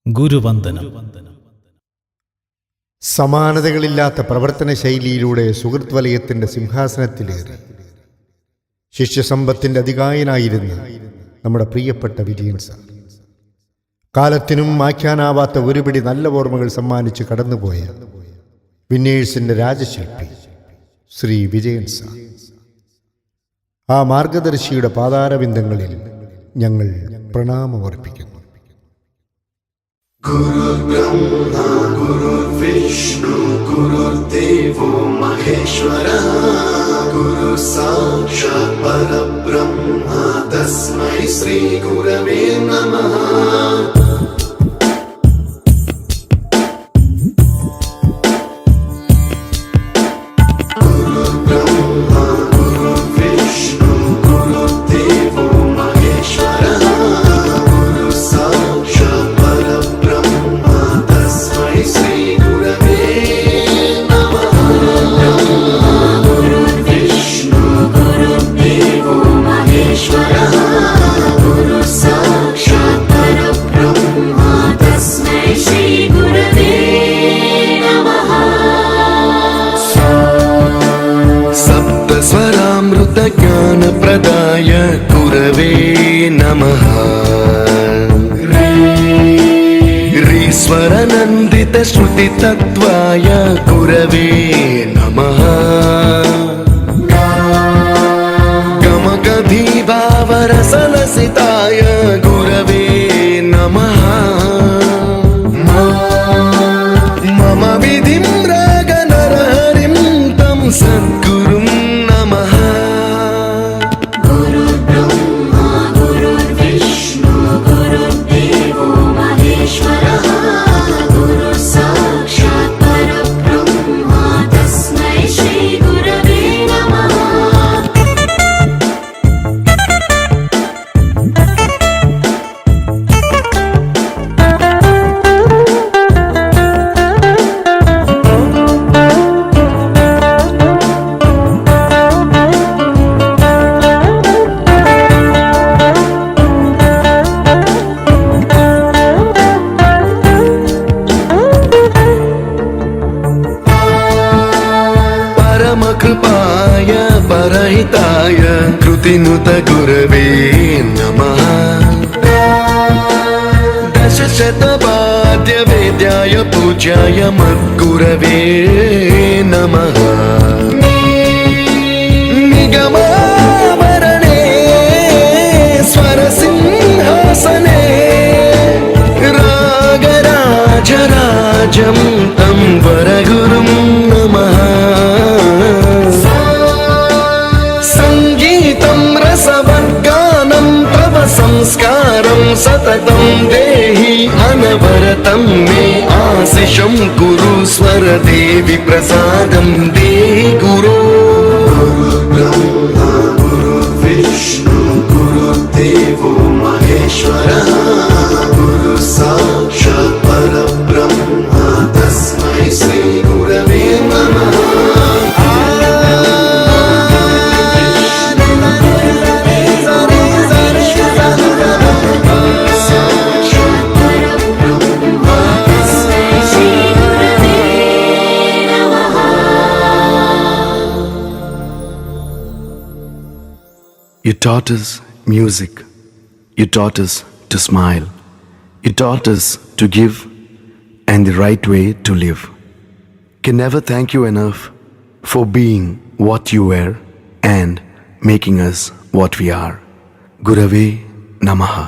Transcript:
ഗുരുവന്ദനം. സമാനതകളില്ലാത്ത പ്രവർത്തന ശൈലിയിലൂടെ സുഹൃത്ത് വലയത്തിൻ്റെ സിംഹാസനത്തിലേറി ശിഷ്യസമ്പത്തിൻ്റെ അധികായനായിരുന്ന നമ്മുടെ പ്രിയപ്പെട്ട വിജയൻ സാർ, കാലത്തിനും മായ്ക്കാനാവാത്ത ഒരുപിടി നല്ല ഓർമ്മകൾ സമ്മാനിച്ച് കടന്നുപോയ വിന്നേഴ്സിൻ്റെ രാജശില്പി ശ്രീ വിജയൻ സാർ, ആ മാർഗദർശിയുടെ പാതാരബിന്ദങ്ങളിൽ ഞങ്ങൾ പ്രണാമമർപ്പിക്കുന്നു. गुरुर्ब्रह्मा गुरुर्विष्णु गुरुर्देवो महेश्वरः, गुरु साक्षात् परब्रह्म तस्मै श्री गुरवे नमः. ज्ञानप्रदाय गुरवे नमः. रीश्वरनन्दित श्रुतितत्त्वाय गुरवे नमः. गमगधीभावरसलसिताय गुरवे नमः. मम विधिं रागनरहरिं तं सद्गुरुं नमः. कृपाय परहिताय कृतिनुत गुरवे नमः. दशशतवाद्यवेद्याय पूज्याय मद्गुरवे नमः. निगमावरणे स्वरसिंहासने रागराजराजं तं वरगुरुं नमः. संस्कारं सततं देहि अनवरतं मे आशिषं कुरु स्वरदेवि प्रसादं देहि गुरो. गुरुर्ब्रह्मा गुरुर्विष्णु गुरुर्देवो महेश्वरः, गुरु साक्षात् परब्रह्म तस्मै श्री गुरवे नमः. You taught us music. You taught us to smile. You taught us to give and the right way to live. Can never thank you enough for being what you were and making us what we are. Gurave Namaha.